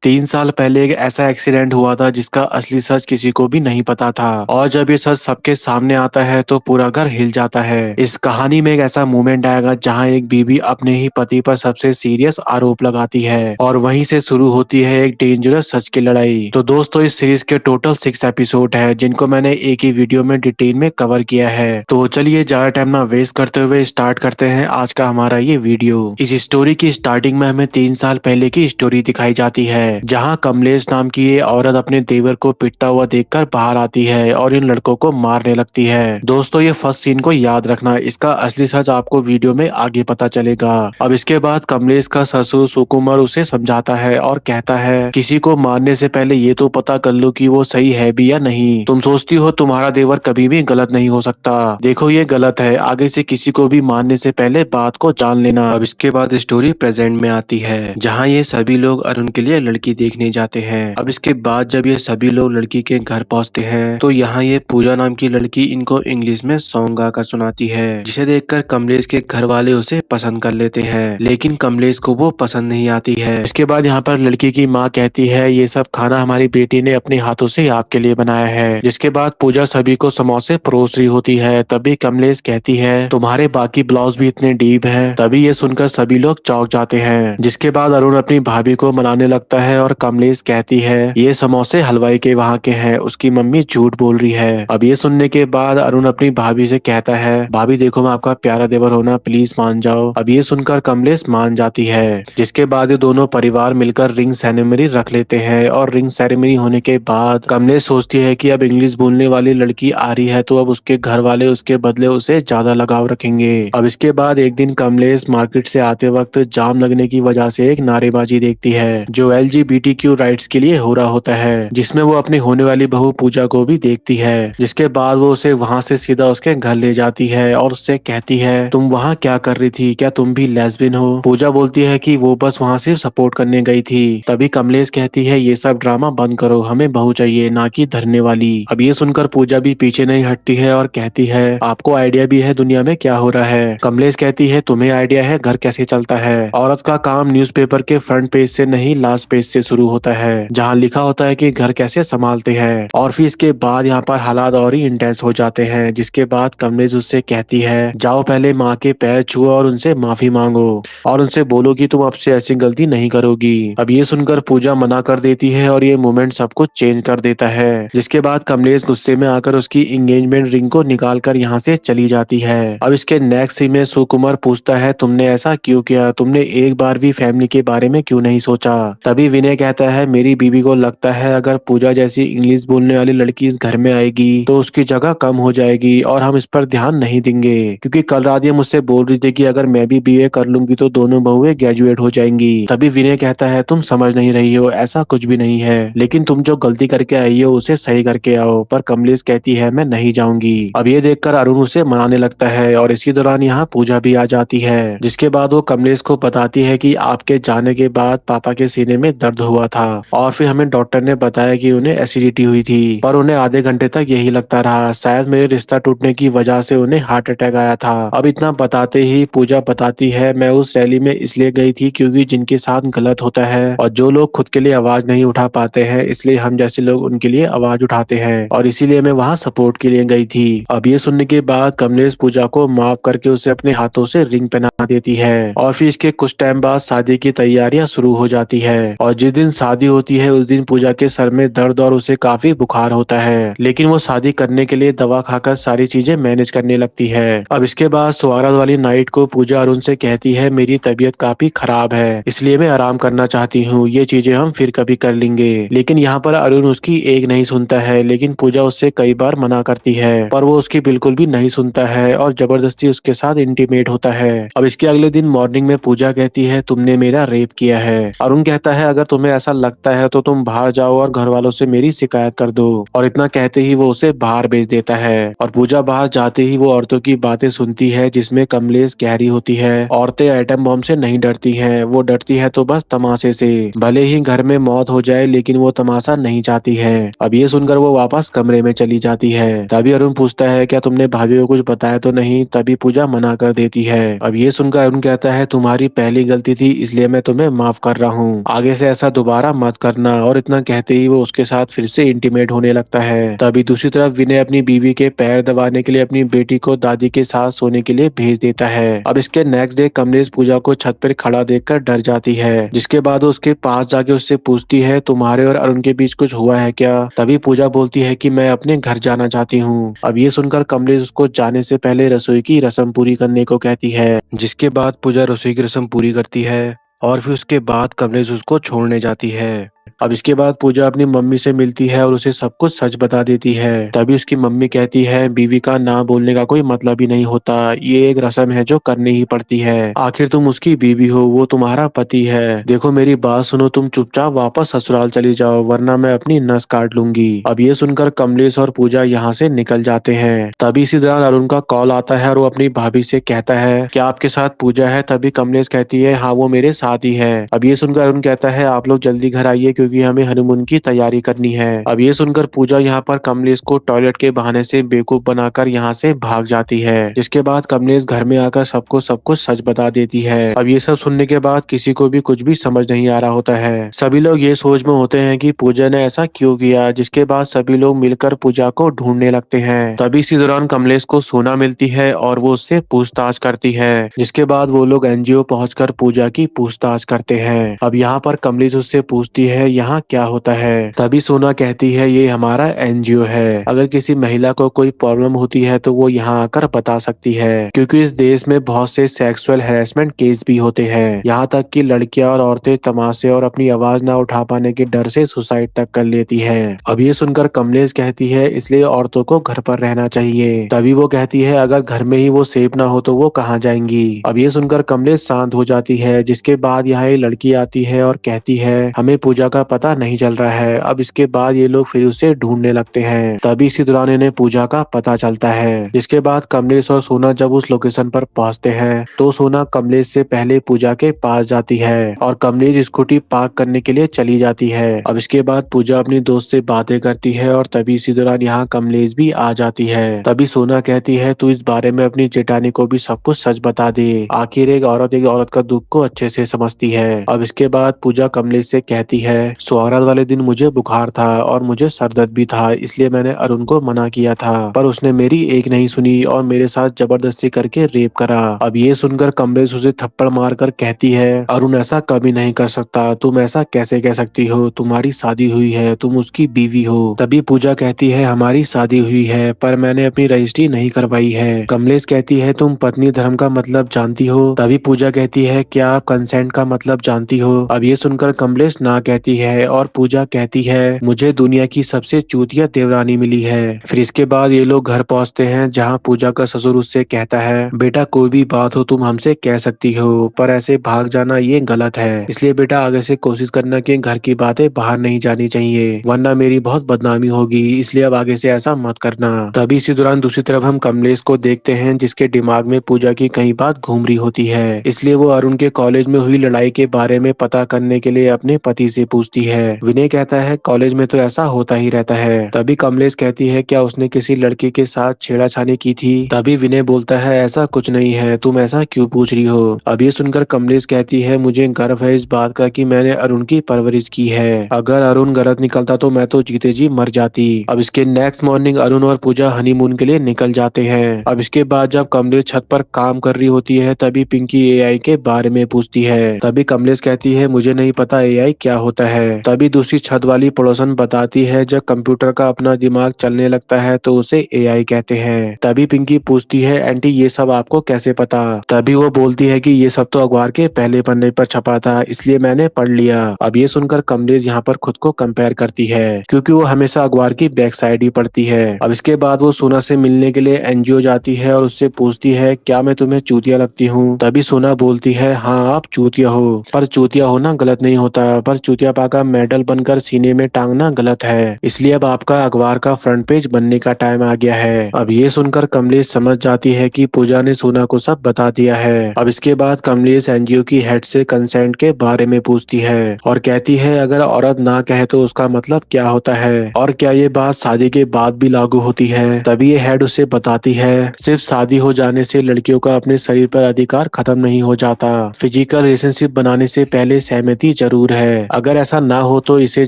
3 साल पहले एक ऐसा एक्सीडेंट हुआ था जिसका असली सच किसी को भी नहीं पता था और जब ये सच सबके सामने आता है तो पूरा घर हिल जाता है। इस कहानी में एक ऐसा मोमेंट आएगा जहां एक बीवी अपने ही पति पर सबसे सीरियस आरोप लगाती है और वहीं से शुरू होती है एक डेंजरस सच की लड़ाई। तो दोस्तों, इस सीरीज के टोटल 6 एपिसोड है जिनको मैंने एक ही वीडियो में डिटेल में कवर किया है। तो चलिए ज्यादा टाइम ना वेस्ट करते हुए स्टार्ट करते हैं आज का हमारा ये वीडियो। इस स्टोरी की स्टार्टिंग में हमें 3 साल पहले की स्टोरी दिखाई जाती है जहां कमलेश नाम की ये औरत अपने देवर को पिटता हुआ देखकर बाहर आती है और इन लड़कों को मारने लगती है। दोस्तों, ये फर्स्ट सीन को याद रखना, इसका असली सच आपको वीडियो में आगे पता चलेगा। अब इसके बाद कमलेश का ससुर सुकुमार उसे समझाता है और कहता है किसी को मारने से पहले ये तो पता कर लो कि वो सही है भी या नहीं। तुम सोचती हो तुम्हारा देवर कभी भी गलत नहीं हो सकता, देखो ये गलत है, आगे से किसी को भी मारने से पहले बात को जान लेना। अब इसके बाद स्टोरी प्रेजेंट में आती है जहाँ ये सभी लोग अरुण के लिए लड़की देखने जाते हैं। अब इसके बाद जब ये सभी लोग लड़की के घर पहुंचते हैं तो यहाँ ये पूजा नाम की लड़की इनको इंग्लिश में सॉन्ग गाकर सुनाती है जिसे देखकर कमलेश के घर वाले उसे पसंद कर लेते हैं, लेकिन कमलेश को वो पसंद नहीं आती है। इसके बाद यहाँ पर लड़की की माँ कहती है ये सब खाना हमारी बेटी ने अपने हाथों से आपके लिए बनाया है। जिसके बाद पूजा सभी को समोसे परोस रही होती है, तभी कमलेश कहती है तुम्हारे बाकी ब्लाउज भी इतने डीप हैं। तभी ये सुनकर सभी लोग चौंक जाते हैं। जिसके बाद अरुण अपनी भाभी को मनाने लगता है और कमलेश कहती है ये समोसे हलवाई के वहाँ के हैं, उसकी मम्मी झूठ बोल रही है। अब ये सुनने के बाद अरुण अपनी भाभी से कहता है भाभी देखो मैं आपका प्यारा देवर हूं ना, प्लीज मान जाओ। अब ये सुनकर कमलेश मान जाती है। जिसके बाद ये दोनों परिवार मिलकर रिंग सेरेमनी रख लेते हैं और रिंग सेरेमनी होने के बाद कमलेश सोचती है कि अब इंग्लिश बोलने वाली लड़की आ रही है तो अब उसके घर वाले उसके बदले उसे ज्यादा लगाव रखेंगे। अब इसके बाद एक दिन कमलेश मार्केट से आते वक्त जाम लगने की वजह से एक नारेबाजी देखती है जो LGBTQ राइट्स के लिए हो रहा होता है, जिसमें वो अपनी होने वाली बहू पूजा को भी देखती है। जिसके बाद वो उसे वहाँ से सीधा उसके घर ले जाती है और उससे कहती है तुम वहाँ क्या कर रही थी, क्या तुम भी लेस्बियन हो? पूजा बोलती है कि वो बस वहाँ सिर्फ सपोर्ट करने गई थी। तभी कमलेश कहती है ये सब ड्रामा बंद करो, हमें बहू चाहिए ना कि धरने वाली। अब ये सुनकर पूजा भी पीछे नहीं हटती है और कहती है आपको आइडिया भी है दुनिया में क्या हो रहा है? कमलेश कहती है तुम्हें आइडिया है घर कैसे चलता है? औरत का काम न्यूज़पेपर के फ्रंट पेज से नहीं लास्ट पेज से शुरू होता है जहाँ लिखा होता है कि घर कैसे संभालते हैं। और फिर इसके बाद यहाँ पर हालात और ही इंटेंस हो जाते हैं। जिसके बाद कमलेश उससे कहती है जाओ पहले माँ के पैर छुओ और उनसे माफी मांगो और उनसे बोलो कि तुम अब से ऐसी गलती नहीं करोगी। अब ये सुनकर पूजा मना कर देती है और ये मोमेंट सब कुछ चेंज कर देता है। जिसके बाद कमलेश गुस्से में आकर उसकी एंगेजमेंट रिंग को निकाल कर यहाँ से चली जाती है। अब इसके नेक्स्ट सीन में सुकुमार पूछता है तुमने ऐसा क्यों किया, तुमने एक बार भी फैमिली के बारे में क्यों नहीं सोचा? तभी विनय कहता है मेरी बीवी को लगता है अगर पूजा जैसी इंग्लिश बोलने वाली लड़की इस घर में आएगी तो उसकी जगह कम हो जाएगी और हम इस पर ध्यान नहीं देंगे, क्योंकि कल रात ये मुझसे बोल रही थी कि अगर मैं भी BA कर लूंगी तो दोनों बहुएं ग्रेजुएट हो जाएंगी। तभी विनय कहता है तुम समझ नहीं रही हो, ऐसा कुछ भी नहीं है, लेकिन तुम जो गलती करके आई हो उसे सही करके आओ। पर कमलेश कहती है मैं नहीं जाऊंगी। अब ये देखकर अरुण उसे मनाने लगता है और इसी दौरान यहाँ पूजा भी आ जाती है। जिसके बाद वो कमलेश को बताती है कि आपके जाने के बाद पापा के सीने में दर्द हुआ था और फिर हमें डॉक्टर ने बताया कि उन्हें एसिडिटी हुई थी, पर उन्हें आधे घंटे तक यही लगता रहा, शायद मेरे रिश्ता टूटने की वजह से उन्हें हार्ट अटैक आया था। अब इतना बताते ही पूजा बताती है मैं उस रैली में इसलिए गई थी क्योंकि जिनके साथ गलत होता है और जो लोग खुद के लिए आवाज नहीं उठा पाते हैं, इसलिए हम जैसे लोग उनके लिए आवाज उठाते हैं और इसीलिए मैं वहाँ सपोर्ट के लिए गई थी। अब ये सुनने के बाद कमलेश पूजा को माफ करके उसे अपने हाथों से रिंग पहना देती है और फिर इसके कुछ टाइम बाद शादी की तैयारियां शुरू हो जाती है। और जिस दिन शादी होती है उस दिन पूजा के सर में दर्द और उसे काफी बुखार होता है, लेकिन वो शादी करने के लिए दवा खाकर सारी चीजें मैनेज करने लगती है। अब इसके बाद सुहागरात वाली नाइट को पूजा अरुण से कहती है मेरी तबीयत काफी खराब है इसलिए मैं आराम करना चाहती हूँ, ये चीजें हम फिर कभी कर लेंगे। लेकिन यहाँ पर अरुण उसकी एक नहीं सुनता है, लेकिन पूजा उससे कई बार मना करती है पर वो उसकी बिल्कुल भी नहीं सुनता है और जबरदस्ती उसके साथ इंटीमेट होता है। अब इसके अगले दिन मॉर्निंग में पूजा कहती है तुमने मेरा रेप किया है। अरुण कहता है अगर तुम्हें ऐसा लगता है तो तुम बाहर जाओ और घर वालों से मेरी शिकायत कर दो, और इतना कहते ही वो उसे बाहर भेज देता है। और पूजा बाहर जाते ही वो औरतों की बातें सुनती है जिसमें कमलेश कह रही होती है औरतें एटम बम से नहीं डरती हैं, वो डरती है तो बस तमाशे से, भले ही घर में मौत हो जाए लेकिन वो तमाशा नहीं चाहती है। अब ये सुनकर वो वापस कमरे में चली जाती है। तभी अरुण पूछता है क्या तुमने भाभी को कुछ बताया तो नहीं? तभी पूजा मना कर देती है। अब ये सुनकर अरुण कहता है तुम्हारी पहली गलती थी इसलिए मैं तुम्हें माफ कर रहा हूँ, आगे से ऐसा दोबारा मत करना। और इतना कहते ही वो उसके साथ फिर से इंटीमेट होने लगता है। तभी दूसरी तरफ विनय अपनी बीवी के पैर दबाने के लिए अपनी बेटी को दादी के साथ सोने के लिए भेज देता है। अब इसके नेक्स्ट डे कमलेश पूजा को छत पर खड़ा देखकर डर जाती है, जिसके बाद वो उसके पास जाके उससे पूछती है तुम्हारे और अरुण के बीच कुछ हुआ है क्या। तभी पूजा बोलती है कि मैं अपने घर जाना चाहती हूँ। अब ये सुनकर कमलेश उसको जाने से पहले रसोई की रस्म पूरी करने को कहती है, जिसके बाद पूजा रसोई की रस्म पूरी करती है और फिर उसके बाद कमलेश उसको छोड़ने जाती है। अब इसके बाद पूजा अपनी मम्मी से मिलती है और उसे सब कुछ सच बता देती है। तभी उसकी मम्मी कहती है बीवी का ना बोलने का कोई मतलब ही नहीं होता, ये एक रस्म है जो करनी ही पड़ती है। आखिर तुम उसकी बीवी हो, वो तुम्हारा पति है। देखो मेरी बात सुनो, तुम चुपचाप वापस ससुराल चली जाओ वरना मैं अपनी नस काट लूंगी। अब ये सुनकर कमलेश और पूजा यहाँ से निकल जाते हैं। तभी इसी दौरान अरुण का कॉल आता है और वो अपनी भाभी से कहता है क्या आपके साथ पूजा है। तभी कमलेश कहती है हाँ वो मेरे साथ ही है। अब ये सुनकर अरुण कहता है आप लोग जल्दी घर आइए क्योंकि हमें हनीमून की तैयारी करनी है। अब ये सुनकर पूजा यहाँ पर कमलेश को टॉयलेट के बहाने से बेवकूफ बनाकर यहाँ से भाग जाती है, जिसके बाद कमलेश घर में आकर सबको सब कुछ सच बता देती है। अब ये सब सुनने के बाद किसी को भी कुछ भी समझ नहीं आ रहा होता है। सभी लोग ये सोच में होते हैं कि पूजा ने ऐसा क्यों किया, जिसके बाद सभी लोग मिलकर पूजा को ढूंढने लगते हैं। तभी इसी दौरान कमलेश को सोना मिलती है और वो उससे पूछताछ करती है, जिसके बाद वो लोग एनजीओ पहुंचकर पूजा की पूछताछ करते हैं। अब यहाँ पर कमलेश उससे पूछती है यहाँ क्या होता है। तभी सोना कहती है ये हमारा एनजीओ है, अगर किसी महिला को कोई प्रॉब्लम होती है तो वो यहाँ आकर बता सकती है, क्योंकि इस देश में बहुत से सेक्सुअल हैरेसमेंट केस भी होते हैं। यहाँ तक कि लड़कियां और औरतें तमाशे और अपनी आवाज ना उठा पाने के डर से सुसाइड तक कर लेती हैं। अब ये सुनकर कमलेश कहती है इसलिए औरतों को घर पर रहना चाहिए। तभी वो कहती है अगर घर में ही वो सेफ ना हो तो वो कहाँ जाएंगी। अब ये सुनकर कमलेश शांत हो जाती है, जिसके बाद यहाँ एक लड़की आती है और कहती है हमें पूजा का पता नहीं चल रहा है। अब इसके बाद ये लोग फिर उसे ढूंढने लगते हैं। तभी इसी दौरान इन्हें पूजा का पता चलता है, जिसके बाद कमलेश और सोना जब उस लोकेशन पर पहुंचते हैं तो सोना कमलेश से पहले पूजा के पास जाती है और कमलेश स्कूटी पार्क करने के लिए चली जाती है। अब इसके बाद पूजा अपनी दोस्त से बातें करती है और तभी इसी दौरान यहाँ कमलेश भी आ जाती है। तभी सोना कहती है तू इस बारे में अपनी जेठानी को भी सब कुछ सच बता दे, आखिर एक औरत का दुख को अच्छे से समझती है। अब इसके बाद पूजा कमलेश से कहती है सुहागरात वाले दिन मुझे बुखार था और मुझे सर दर्द भी था, इसलिए मैंने अरुण को मना किया था, पर उसने मेरी एक नहीं सुनी और मेरे साथ जबरदस्ती करके रेप करा। अब ये सुनकर कमलेश उसे थप्पड़ मारकर कहती है अरुण ऐसा कभी नहीं कर सकता, तुम ऐसा कैसे कह सकती हो, तुम्हारी शादी हुई है, तुम उसकी बीवी हो। तभी पूजा कहती है हमारी शादी हुई है पर मैंने अपनी रजिस्ट्री नहीं करवाई है। कमलेश कहती है तुम पत्नी धर्म का मतलब जानती हो। तभी पूजा कहती है क्या आप कंसेंट का मतलब जानती हो। अब ये सुनकर कमलेश ना कहती है और पूजा कहती है मुझे दुनिया की सबसे चूतिया देवरानी मिली है। फिर इसके बाद ये लोग घर पहुंचते हैं, जहां पूजा का ससुर उससे कहता है बेटा कोई भी बात हो तुम हमसे कह सकती हो, पर ऐसे भाग जाना ये गलत है, इसलिए बेटा आगे से कोशिश करना कि घर की बातें बाहर नहीं जानी चाहिए वरना मेरी बहुत बदनामी होगी, इसलिए अब आगे से ऐसा मत करना। तभी इसी दौरान दूसरी तरफ हम कमलेश को देखते हैं, जिसके दिमाग में पूजा की कई बात घूम रही होती है, इसलिए वो अरुण के कॉलेज में हुई लड़ाई के बारे में पता करने के लिए अपने पति से पूछती है। विनय कहता है कॉलेज में तो ऐसा होता ही रहता है। तभी कमलेश कहती है क्या उसने किसी लड़के के साथ छेड़ाछाड़ी की थी। तभी विनय बोलता है ऐसा कुछ नहीं है, तुम ऐसा क्यों पूछ रही हो। अब ये सुनकर कमलेश कहती है मुझे गर्व है इस बात का कि मैंने अरुण की परवरिश की है, अगर अरुण गलत निकलता तो मैं तो जीते जी मर जाती। अब इसके नेक्स्ट मॉर्निंग अरुण और पूजा हनीमून के लिए निकल जाते हैं। अब इसके बाद जब कमलेश छत पर काम कर रही होती है तभी पिंकी एआई के बारे में पूछती है। तभी कमलेश कहती है मुझे नहीं पता एआई क्या होता है। तभी दूसरी छत वाली पड़ोसन बताती है जब कंप्यूटर का अपना दिमाग चलने लगता है तो उसे एआई कहते हैं। तभी पिंकी पूछती है आंटी ये सब आपको कैसे पता। तभी वो बोलती है कि ये सब तो अखबार के पहले पन्ने पर छपा था इसलिए मैंने पढ़ लिया। अब ये सुनकर कमलेश यहाँ पर खुद को कंपेयर करती है, क्योंकि वो हमेशा अखबार की बैक साइड ही पढ़ती है। अब इसके बाद वो सोना से मिलने के लिए एनजीओ जाती है और उससे पूछती है क्या मैं तुम्हें चूतिया लगती हूँ। तभी सोना बोलती है हाँ आप चूतिया हो, पर चूतिया होना गलत नहीं होता, पर चूतिया तरह का मेडल बनकर सीने में टांगना गलत है, इसलिए अब आपका अखबार का फ्रंट पेज बनने का टाइम आ गया है। अब ये सुनकर कमलेश समझ जाती है कि पूजा ने सोना को सब बता दिया है। अब इसके बाद कमलेश एनजीओ की हेड से कंसेंट के बारे में पूछती है और कहती है अगर औरत ना कहे तो उसका मतलब क्या होता है और क्या ये बात शादी के बाद भी लागू होती है। तभी ये हेड उसे बताती है सिर्फ शादी हो जाने से लड़कियों का अपने शरीर पर अधिकार खत्म नहीं हो जाता, फिजिकल रिलेशनशिप बनाने से पहले सहमति जरूर है। अगर ऐसा ना हो तो इसे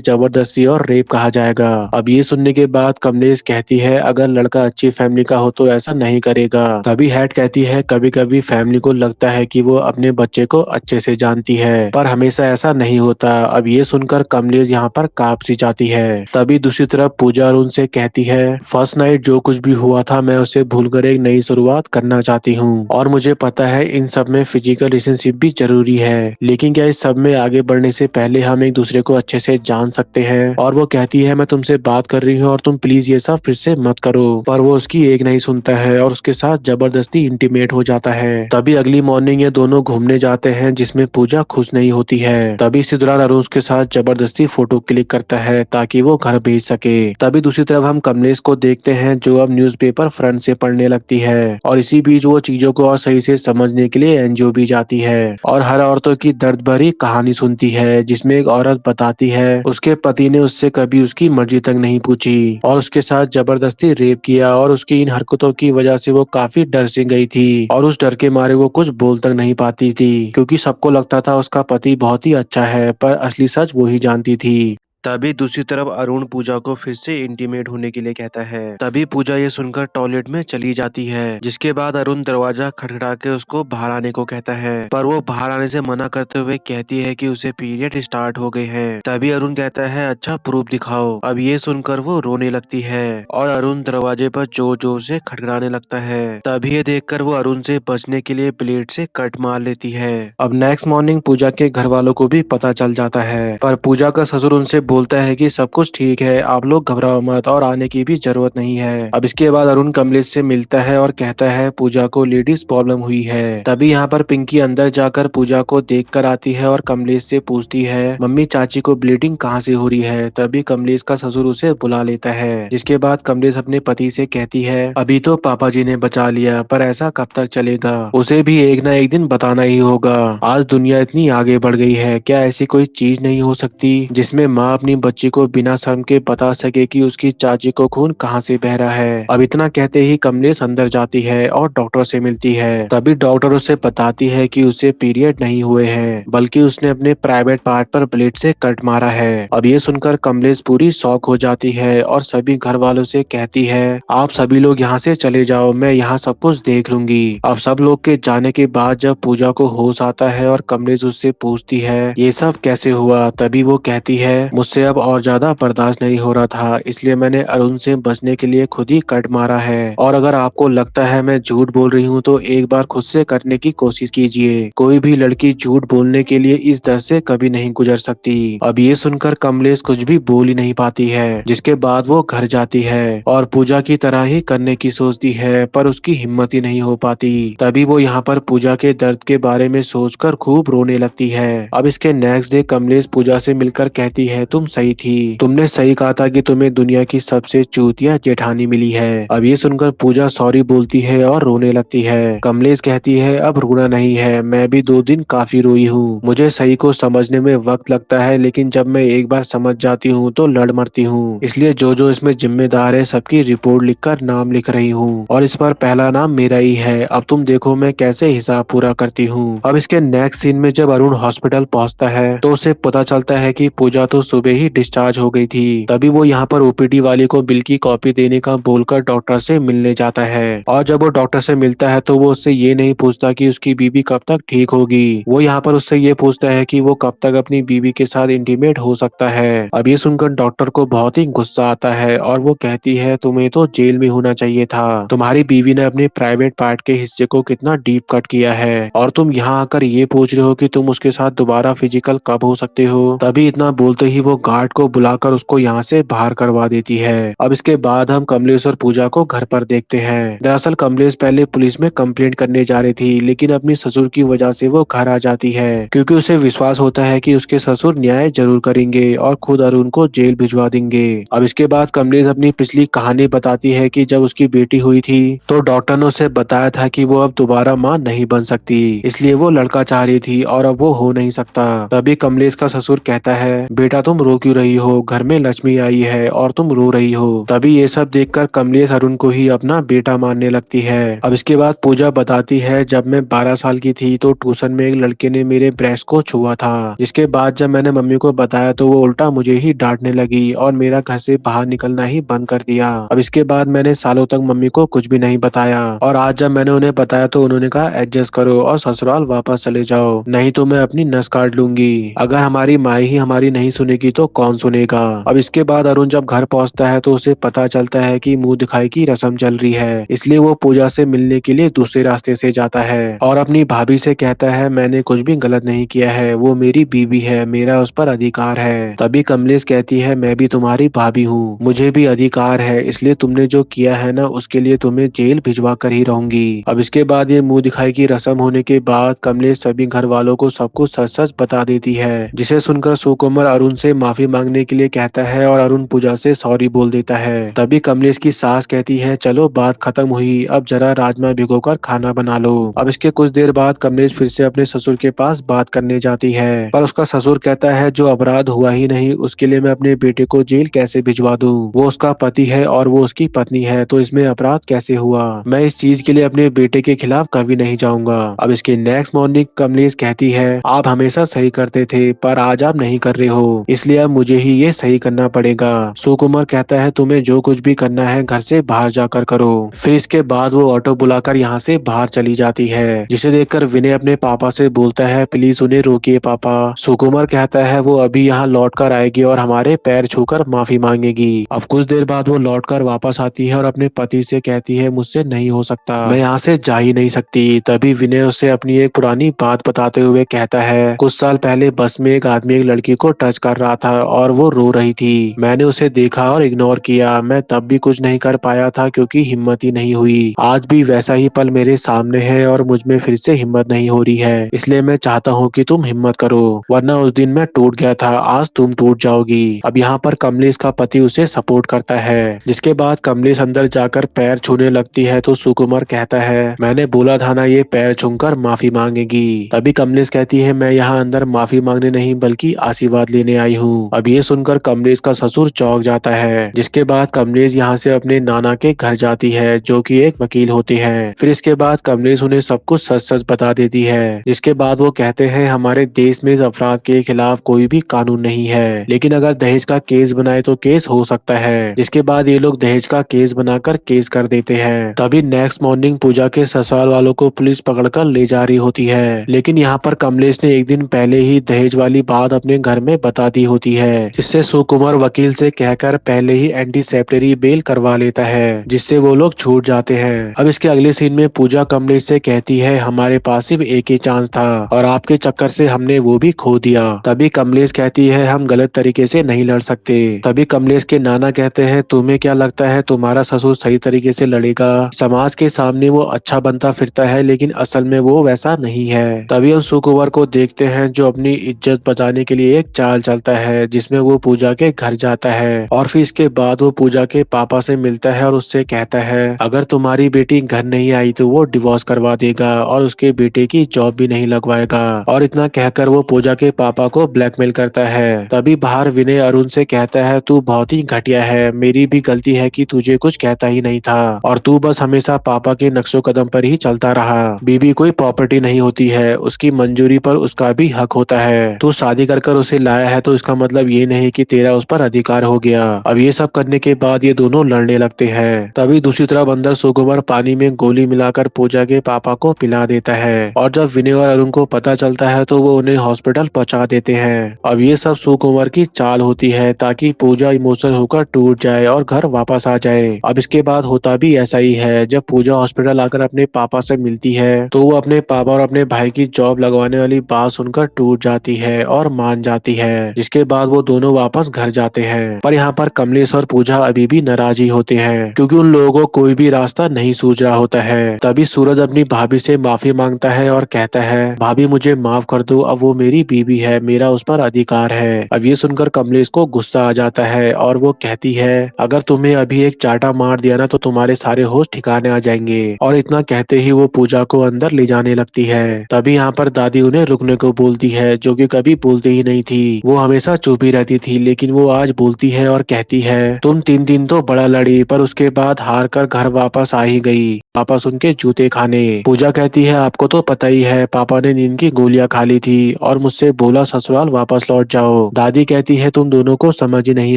जबरदस्ती और रेप कहा जाएगा। अब ये सुनने के बाद कमलेश कहती है अगर लड़का अच्छी फैमिली का हो तो ऐसा नहीं करेगा। तभी हेड कहती है कभी कभी फैमिली को लगता है कि वो अपने बच्चे को अच्छे से जानती है, पर हमेशा ऐसा नहीं होता। अब ये सुनकर कमलेश यहाँ पर कांप सी जाती है। तभी दूसरी तरफ पूजा अरुण से कहती है फर्स्ट नाइट जो कुछ भी हुआ था मैं उसे भूलकर एक नई शुरुआत करना चाहती हूँ और मुझे पता है इन सब में फिजिकल रिलेशनशिप भी जरूरी है, लेकिन क्या इस सब में आगे बढ़ने से पहले हम एक दूसरे को अच्छे से जान सकते हैं। और वो कहती है मैं तुमसे बात कर रही हूँ और तुम प्लीज ये सब फिर से मत करो, पर वो उसकी एक नहीं सुनता है और उसके साथ जबरदस्ती इंटीमेट हो जाता है। तभी अगली मॉर्निंग ये दोनों घूमने जाते हैं जिसमें पूजा खुश नहीं होती है। तभी इसी दौरान अरुण उसके साथ जबरदस्ती फोटो क्लिक करता है ताकि वो घर भेज सके। तभी दूसरी तरफ हम कमलेश को देखते हैं जो अब न्यूज़पेपर फ्रंट से पढ़ने लगती है और इसी बीच वो चीजों को और सही से समझने के लिए एनजीओ भी जाती है और हर औरतों की दर्द भरी कहानी सुनती है, जिसमें एक औरत बताती है उसके पति ने उससे कभी उसकी मर्जी तक नहीं पूछी और उसके साथ जबरदस्ती रेप किया और उसकी इन हरकतों की वजह से वो काफी डर से गई थी और उस डर के मारे वो कुछ बोल तक नहीं पाती थी क्योंकि सबको लगता था उसका पति बहुत ही अच्छा है, पर असली सच वो ही जानती थी। तभी दूसरी तरफ अरुण पूजा को फिर से इंटीमेट होने के लिए कहता है। तभी पूजा ये सुनकर टॉयलेट में चली जाती है, जिसके बाद अरुण दरवाजा खटखटा के उसको बाहर आने को कहता है, पर वो बाहर आने से मना करते हुए कहती है कि उसे पीरियड स्टार्ट हो गए हैं। तभी अरुण कहता है अच्छा प्रूफ दिखाओ। अब ये सुनकर वो रोने लगती है और अरुण दरवाजे पर जोर जोर से खटखटाने लगता है। तभी ये देखकर वो अरुण से बचने के लिए ब्लेड से कट मार लेती है। अब नेक्स्ट मॉर्निंग पूजा के घर वालों को भी पता चल जाता है, पर पूजा का ससुर उनसे बोलता है कि सब कुछ ठीक है, आप लोग घबराओ मत और आने की भी जरूरत नहीं है। अब इसके बाद अरुण कमलेश से मिलता है और कहता है पूजा को लेडीज प्रॉब्लम हुई है। तभी यहाँ पर पिंकी अंदर जाकर पूजा को देख कर आती है और कमलेश से पूछती है मम्मी चाची को ब्लीडिंग कहाँ से हो रही है। तभी कमलेश का ससुर उसे बुला लेता है, जिसके बाद कमलेश अपने पति से कहती है अभी तो पापा जी ने बचा लिया, पर ऐसा कब तक चलेगा, उसे भी एक ना एक दिन बताना ही होगा। आज दुनिया इतनी आगे बढ़ गई है, क्या ऐसी कोई चीज नहीं हो सकती जिसमें माँ अपनी बच्ची को बिना शर्म के बता सके कि उसकी चाची को खून कहाँ से बह रहा है। अब इतना कहते ही कमलेश अंदर जाती है और डॉक्टर से मिलती है। तभी डॉक्टर उसे बताती है कि उसे पीरियड नहीं हुए हैं, बल्कि उसने अपने प्राइवेट पार्ट पर ब्लेड से कट मारा है। अब ये सुनकर कमलेश पूरी शॉक हो जाती है और सभी घर वालों से कहती है आप सभी लोग यहाँ से चले जाओ, मैं यहाँ सब कुछ देख लूंगी। अब सब लोग के जाने के बाद जब पूजा को होश आता है और कमलेश उससे पूछती है ये सब कैसे हुआ, तभी वो कहती है मुझसे अब और ज्यादा बर्दाश्त नहीं हो रहा था, इसलिए मैंने अरुण से बचने के लिए खुद ही कट मारा है। और अगर आपको लगता है मैं झूठ बोल रही हूँ तो एक बार खुद से करने की कोशिश कीजिए। कोई भी लड़की झूठ बोलने के लिए इस दर से कभी नहीं गुजर सकती। अब ये सुनकर कमलेश कुछ भी बोल ही नहीं पाती है, जिसके बाद वो घर जाती है और पूजा की तरह ही करने की सोचती है, पर उसकी हिम्मत ही नहीं हो पाती। तभी वो यहाँ पर पूजा के दर्द के बारे में सोचकर खूब रोने लगती है। अब इसके नेक्स्ट डे कमलेश पूजा से मिलकर कहती है तुम सही थी, तुमने सही कहा था कि तुम्हें दुनिया की सबसे चूतिया जेठानी मिली है। अब ये सुनकर पूजा सॉरी बोलती है और रोने लगती है। कमलेश कहती है अब रोना नहीं है, मैं भी 2 दिन काफी रोई हूँ, मुझे सही को समझने में वक्त लगता है, लेकिन जब मैं एक बार समझ जाती हूँ तो लड़ मरती हूँ, इसलिए जो जो इसमें जिम्मेदार है सबकी रिपोर्ट लिखकर नाम लिख रही हूँ और इस पर पहला नाम मेरा ही है। अब तुम देखो मैं कैसे हिसाब पूरा करती हूँ। अब इसके नेक्स्ट सीन में जब अरुण हॉस्पिटल पहुँचता है तो उसे पता चलता है कि पूजा तो सुबह ही डिस्चार्ज हो गई थी। तभी वो यहाँ पर ओपीडी वाली को बिल की कॉपी देने का बोलकर डॉक्टर से मिलने जाता है और जब वो डॉक्टर से मिलता है तो वो उससे ये नहीं पूछता कि उसकी बीबी कब तक ठीक होगी, वो यहाँ पर उससे ये पूछता है कि वो कब तक अपनी बीबी के साथ इंटीमेट हो सकता है। अब ये सुनकर डॉक्टर को बहुत ही गुस्सा आता है और वो कहती है तुम्हें तो जेल में होना चाहिए था, तुम्हारी बीवी ने अपने प्राइवेट पार्ट के हिस्से को कितना डीप कट किया है और तुम यहाँ आकर ये पूछ रहे हो कि तुम उसके साथ दोबारा फिजिकल कब हो सकते हो। तभी इतना बोलते ही वो गार्ड को बुलाकर उसको यहाँ से बाहर करवा देती है। अब इसके बाद हम कमलेश और पूजा को घर पर देखते हैं। दरअसल कमलेश पहले पुलिस में कंप्लेंट करने जा रही थी, लेकिन अपनी ससुर की वजह से वो घर आ जाती है, क्योंकि उसे विश्वास होता है कि उसके ससुर न्याय जरूर करेंगे और खुद अरुण को जेल भिजवा देंगे। अब इसके बाद कमलेश अपनी पिछली कहानी बताती है कि जब उसकी बेटी हुई थी तो डॉक्टर ने उसे बताया था कि वो अब दोबारा माँ नहीं बन सकती, इसलिए वो लड़का चाह रही थी और अब वो हो नहीं सकता। तभी कमलेश का ससुर कहता है, बेटा तुम रो क्यों रही हो, घर में लक्ष्मी आई है और तुम रो रही हो। तभी ये सब देखकर कमलेश अरुण को ही अपना बेटा मानने लगती है। अब इसके बाद पूजा बताती है, जब मैं 12 साल की थी तो ट्यूशन में एक लड़के ने मेरे ब्रेस्ट को छुआ था। जिसके बाद जब मैंने मम्मी को बताया तो वो उल्टा मुझे ही डांटने लगी और मेरा घर से बाहर निकलना ही बंद कर दिया। अब इसके बाद मैंने सालों तक मम्मी को कुछ भी नहीं बताया और आज जब मैंने उन्हें बताया तो उन्होंने कहा एडजस्ट करो और ससुराल वापस चले जाओ, नहीं तो मैं अपनी नस काट लूंगी। अगर हमारी माँ ही हमारी नहीं सुनेगी तो कौन सुनेगा। अब इसके बाद अरुण जब घर पहुंचता है तो उसे पता चलता है कि मुंह दिखाई की रस्म चल रही है, इसलिए वो पूजा से मिलने के लिए दूसरे रास्ते से जाता है और अपनी भाभी से कहता है, मैंने कुछ भी गलत नहीं किया है, वो मेरी बीवी है, मेरा उस पर अधिकार है। तभी कमलेश कहती है, मैं भी तुम्हारी भाभी हूँ, मुझे भी अधिकार है, इसलिए तुमने जो किया है ना उसके लिए तुम्हें जेल भिजवा कर ही रहूंगी। अब इसके बाद ये मुंह दिखाई की रस्म होने के बाद कमलेश सभी घर वालों को सब कुछ सच सच बता देती है, जिसे सुनकर सुकुमार अरुण से माफी मांगने के लिए कहता है और अरुण पूजा से सॉरी बोल देता है। तभी कमलेश की सास कहती है, चलो बात खत्म हुई, अब जरा राजमा भिगोकर खाना बना लो। अब इसके कुछ देर बाद कमलेश फिर से अपने ससुर के पास बात करने जाती है, पर उसका ससुर कहता है, जो अपराध हुआ ही नहीं उसके लिए मैं अपने बेटे को जेल कैसे भिजवा दूं, वो उसका पति है और वो उसकी पत्नी है, तो इसमें अपराध कैसे हुआ, मैं इस चीज के लिए अपने बेटे के खिलाफ कभी नहीं जाऊंगा। अब इसके नेक्स्ट मॉर्निंग कमलेश कहती है, आप हमेशा सही करते थे पर आज आप नहीं कर रहे हो, इसलिए अब मुझे ही ये सही करना पड़ेगा। सुकुमार कहता है, तुम्हें जो कुछ भी करना है घर से बाहर जाकर करो। फिर इसके बाद वो ऑटो बुलाकर यहाँ से बाहर चली जाती है, जिसे देखकर विनय अपने पापा से बोलता है, प्लीज उन्हें रोकिए पापा। सुकुमार कहता है, वो अभी यहाँ लौट कर आएगी और हमारे पैर छूकर माफी मांगेगी। अब कुछ देर बाद वो लौट कर वापस आती है और अपने पति से कहती है, मुझसे नहीं हो सकता, मैं यहाँ से जा ही नहीं सकती। तभी विनय उसे अपनी एक पुरानी बात बताते हुए कहता है, कुछ साल पहले बस में एक आदमी एक लड़की को टच कर रहा था और वो रो रही थी, मैंने उसे देखा और इग्नोर किया, मैं तब भी कुछ नहीं कर पाया था क्योंकि हिम्मत ही नहीं हुई। आज भी वैसा ही पल मेरे सामने है और मुझ में फिर से हिम्मत नहीं हो रही है, इसलिए मैं चाहता हूँ कि तुम हिम्मत करो, वरना उस दिन मैं टूट गया था, आज तुम टूट जाओगी। अब यहाँ पर कमलेश का पति उसे सपोर्ट करता है। जिसके बाद कमलेश अंदर जाकर पैर छूने लगती है तो सुकुमार कहता है, मैंने बोला था ना ये पैर छूकर माफी मांगेगी। तभी कमलेश कहती है, मैं यहाँ अंदर माफी मांगने नहीं बल्कि आशीर्वाद लेने आई हूँ। अब ये सुनकर कमलेश का ससुर चौंक जाता है। जिसके बाद कमलेश यहाँ से अपने नाना के घर जाती है, जो कि एक वकील होते हैं। फिर इसके बाद कमलेश उन्हें सब कुछ सच सच बता देती है। जिसके बाद वो कहते हैं, हमारे देश में इस अपराध के खिलाफ कोई भी कानून नहीं है, लेकिन अगर दहेज का केस बनाए तो केस हो सकता है। जिसके बाद ये लोग दहेज का केस बनाकर केस कर देते हैं। तभी नेक्स्ट मॉर्निंग पूजा के ससुराल वालों को पुलिस पकड़कर ले जा रही होती है, लेकिन यहाँ पर कमलेश ने एक दिन पहले ही दहेज वाली बात अपने घर में बता दी होती है, जिससे सुकुमार वकील से कहकर पहले ही एंटीसेप्टरी बेल करवा लेता है, जिससे वो लोग छूट जाते हैं। अब इसके अगले सीन में पूजा कमलेश से कहती है, हमारे पास सिर्फ एक ही चांस था और आपके चक्कर से हमने वो भी खो दिया। तभी कमलेश कहती है, हम गलत तरीके से नहीं लड़ सकते। तभी कमलेश के नाना कहते हैं, तुम्हें क्या लगता है तुम्हारा ससुर सही तरीके से लड़ेगा? समाज के सामने वो अच्छा बनता फिरता है, लेकिन असल में वो वैसा नहीं है। तभी हम सुकुमार को देखते हैं, जो अपनी इज्जत बचाने के लिए एक चाल चलता है, जिसमें वो पूजा के घर जाता है और फिर इसके बाद वो पूजा के पापा से मिलता है और उससे कहता है, अगर तुम्हारी बेटी घर नहीं आई तो वो डिवोर्स करवा देगा और उसके बेटे की जॉब भी नहीं लगवाएगा। और इतना कहकर वो पूजा के पापा को ब्लैकमेल करता है। तभी बाहर विनय अरुण से कहता है, तू बहुत ही घटिया है, मेरी भी गलती है कि तुझे कुछ कहता ही नहीं था और तू बस हमेशा पापा के नक्शो कदम पर ही चलता रहा। बीबी कोई प्रॉपर्टी नहीं होती है, उसकी मंजूरी पर उसका भी हक होता है। तू शादी कर उसे लाया है तो इसका मतलब ये नहीं कि तेरा उस पर अधिकार हो गया। अब ये सब करने के बाद ये दोनों लड़ने लगते हैं। तभी दूसरी तरफ अंदर सुकुमार पानी में गोली मिलाकर पूजा के पापा को पिला देता है और जब विनय और अरुण को पता चलता है तो वो उन्हें हॉस्पिटल पहुंचा देते हैं। अब ये सब सुकुमार की चाल होती है ताकि पूजा इमोशनल होकर टूट जाए और घर वापस आ जाए। अब इसके बाद होता भी ऐसा ही है। जब पूजा हॉस्पिटल आकर अपने पापा से मिलती है तो वो अपने पापा और अपने भाई की जॉब लगवाने वाली बात सुनकर टूट जाती है और मान जाती है। जिसके इसके बाद वो दोनों वापस घर जाते हैं। पर यहाँ पर कमलेश और पूजा अभी भी नाराज ही होते हैं क्योंकि उन लोगों को कोई भी रास्ता नहीं सूझ रहा होता है। तभी सूरज अपनी भाभी से माफी मांगता है और कहता है, भाभी मुझे माफ कर दो, अब वो मेरी बीवी है, मेरा उस पर अधिकार है। अब ये सुनकर कमलेश को गुस्सा आ जाता है और वो कहती है, अगर तुम्हें अभी एक चाटा मार दिया ना तो तुम्हारे सारे होश ठिकाने आ जाएंगे। और इतना कहते ही वो पूजा को अंदर ले जाने लगती है। तभी यहाँ पर दादी उन्हें रुकने को बोलती है, जो कि कभी बोलती ही नहीं थी। वो हमेशा चुप ही रहती थी, लेकिन वो आज बोलती है और कहती है, तुम 3 दिन तो बड़ा लड़ी, पर उसके बाद हार कर घर वापस आ ही गई, वापस उनके जूते खाने। पूजा कहती है, आपको तो पता ही है, पापा ने नींद की गोलियां खा ली थी और मुझसे बोला ससुराल वापस लौट जाओ। दादी कहती है, तुम दोनों को समझ ही नहीं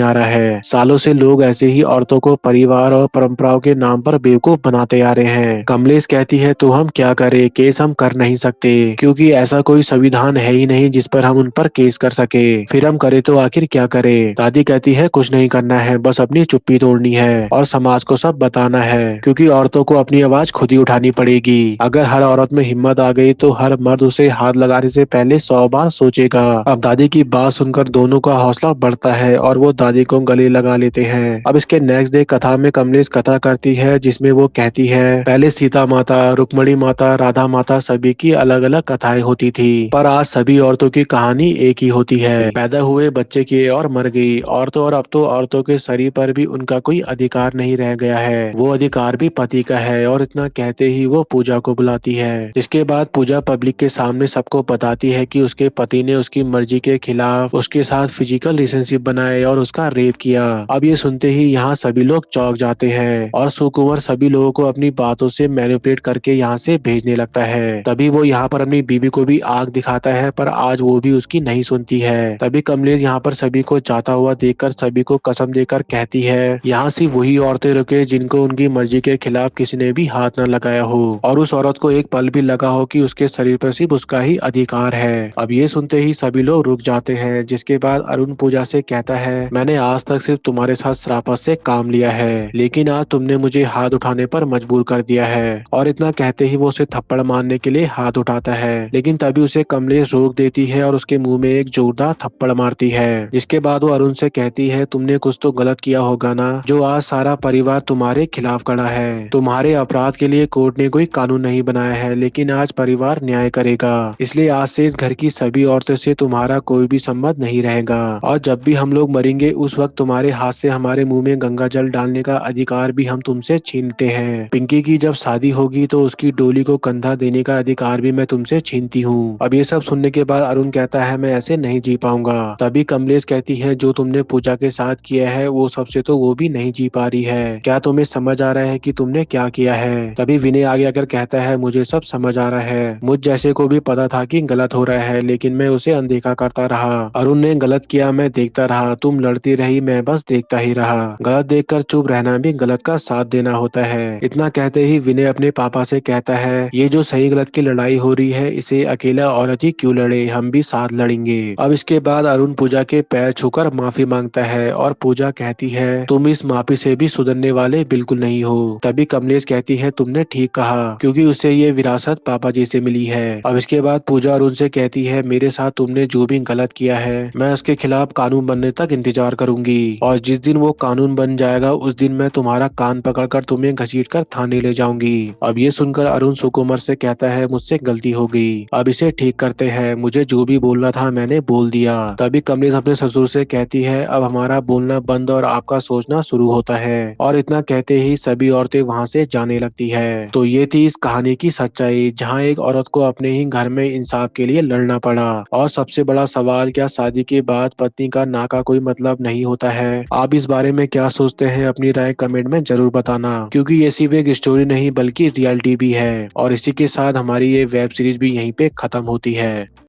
आ रहा है, सालों से लोग ऐसे ही औरतों को परिवार और परंपराओं के नाम पर बेवकूफ बनाते आ रहे हैं। कमलेश कहती है, तो हम क्या करें, केस हम कर नहीं सकते क्योंकि ऐसा कोई संविधान है ही नहीं जिस पर हम उन पर केस कर सके, फिर हम करे तो आखिर क्या करें। दादी कहती है, कुछ नहीं करना है, बस अपनी चुप्पी तोड़नी है और समाज को सब बताना है, क्योंकि औरतों को अपनी आवाज खुद ही उठानी पड़ेगी। अगर हर औरत में हिम्मत आ गई तो हर मर्द उसे हाथ लगाने से पहले 100 बार सोचेगा। अब दादी की बात सुनकर दोनों का हौसला बढ़ता है और वो दादी को गले लगा लेते हैं। अब इसके नेक्स्ट डे कथा में कमलेश कथा करती है, जिसमें वो कहती है, पहले सीता माता, रुक्मणी माता, राधा माता सभी की अलग अलग कथाएं होती थी, पर आज सभी औरतों की कहानी एक ही होती है। पैदा हुए बच्चे किए और मर गई औरतों, और अब तो औरतों के शरीर पर भी उनका कोई अधिकार नहीं रह गया है, वो अधिकार भी पति का है। और इतना कहते ही वो पूजा को बुलाती है। इसके बाद पूजा पब्लिक के सामने सबको बताती है कि उसके पति ने उसकी मर्जी के खिलाफ उसके साथ फिजिकल रिलेशनशिप बनाए और उसका रेप किया। अब ये सुनते ही यहाँ सभी लोग चौंक जाते हैं और सुकुमार सभी लोगों को अपनी बातों से मैनिपुलेट करके यहाँ से भेजने लगता है। तभी वो यहाँ पर अपनी बीवी को भी आग दिखाता है, पर आज वो भी उसकी नहीं सुनती है। तभी कमलेश यहाँ पर सभी को जाता हुआ देखकर सभी को कसम देकर कहती है, यहाँ सिर्फ वही औरतें रुके जिनको उनकी मर्जी के खिलाफ किसी ने भी हाथ न लगाया हो और उस औरत को एक पल भी लगा हो कि उसके शरीर पर सिर्फ उसका ही अधिकार है। अब ये सुनते ही सभी लोग रुक जाते हैं। जिसके बाद अरुण पूजा से कहता है, मैंने आज तक सिर्फ तुम्हारे साथ शराफत से काम लिया है, लेकिन आज तुमने मुझे हाथ उठाने पर मजबूर कर दिया है। और इतना कहते ही वो उसे थप्पड़ मारने के लिए हाथ उठाता है, लेकिन तभी उसे कमलेश रोक देती है और उसके मुंह में एक जोरदार थप्पड़ मारती है। जिसके बाद वो अरुण से कहती है, तुमने कुछ तो गलत किया होगा ना, जो आज सारा परिवार तुम्हारे खिलाफ खड़ा है। तुम्हारे अपराध के लिए कोर्ट ने कोई कानून नहीं बनाया है, लेकिन आज परिवार न्याय करेगा। इसलिए आज से इस घर की सभी औरतों से तुम्हारा कोई भी संबंध नहीं रहेगा और जब भी हम लोग मरेंगे उस वक्त तुम्हारे हाथ से हमारे मुंह में गंगा जल डालने का अधिकार भी हम तुमसे छीनते हैं। पिंकी की जब शादी होगी तो उसकी डोली को कंधा देने का अधिकार भी मैं तुमसे छीनती हूँ। अब ये सब सुनने के बाद अरुण कहता है, मैं ऐसे नहीं जी पाऊंगा। तभी कमलेश कहती है, जो तुमने पूजा के साथ किया है वो सबसे तो वो भी नहीं जी पा रही है। क्या तुम्हें समझ आ रहा है कि तुमने क्या किया है? तभी विनय आगे आकर कहता है, मुझे सब समझ आ रहा है, मुझ जैसे को भी पता था कि गलत हो रहा है, लेकिन मैं उसे अनदेखा करता रहा। अरुण ने गलत किया, मैं देखता रहा, तुम लड़ती रही, मैं बस देखता ही रहा। गलत देखकर चुप रहना भी गलत का साथ देना होता है। इतना कहते ही विनय अपने पापा से कहता है, ये जो सही गलत की लड़ाई हो रही है इसे अकेला औरत ही क्यों लड़े, हम भी साथ लड़ेंगे। अब इसके बाद अरुण पूजा के पैर छूकर माफी मांगता है और पूजा कहती है, तुम इस माफी से भी सुधरने वाले बिल्कुल नहीं हो। तभी कमलेश कहती है, तुमने ठीक कहा, क्योंकि उसे ये विरासत पापा जी से मिली है। अब इसके बाद पूजा अरुण से कहती है, मेरे साथ तुमने जो भी गलत किया है मैं उसके खिलाफ कानून बनने तक इंतजार करूंगी और जिस दिन वो कानून बन जाएगा उस दिन मैं तुम्हारा कान पकड़कर तुम्हें घसीटकर थाने ले जाऊंगी। अब ये सुनकर अरुण सुकुमार से कहता है, मुझसे गलती हो गई, अब इसे ठीक करते हैं, मुझे जो भी बोलना था मैंने बोल दिया। तभी कमलेश अपने ससुर से कहती है, अब हमारा बोलना बंद और आपका सोचना शुरू होता है। और इतना कहते ही सभी औरतें वहाँ से जाने लगती है। तो ये थी इस कहानी की सच्चाई, जहाँ एक औरत को अपने ही घर में इंसाफ के लिए लड़ना पड़ा। और सबसे बड़ा सवाल, क्या शादी के बाद पत्नी का ना का कोई मतलब नहीं होता है? आप इस बारे में क्या सोचते हैं? अपनी राय कमेंट में जरूर बताना, क्योंकि ये सिर्फ एक स्टोरी नहीं बल्कि रियलिटी भी है। और इसी के साथ हमारी ये वेब सीरीज भी यहीं पे खत्म होती है।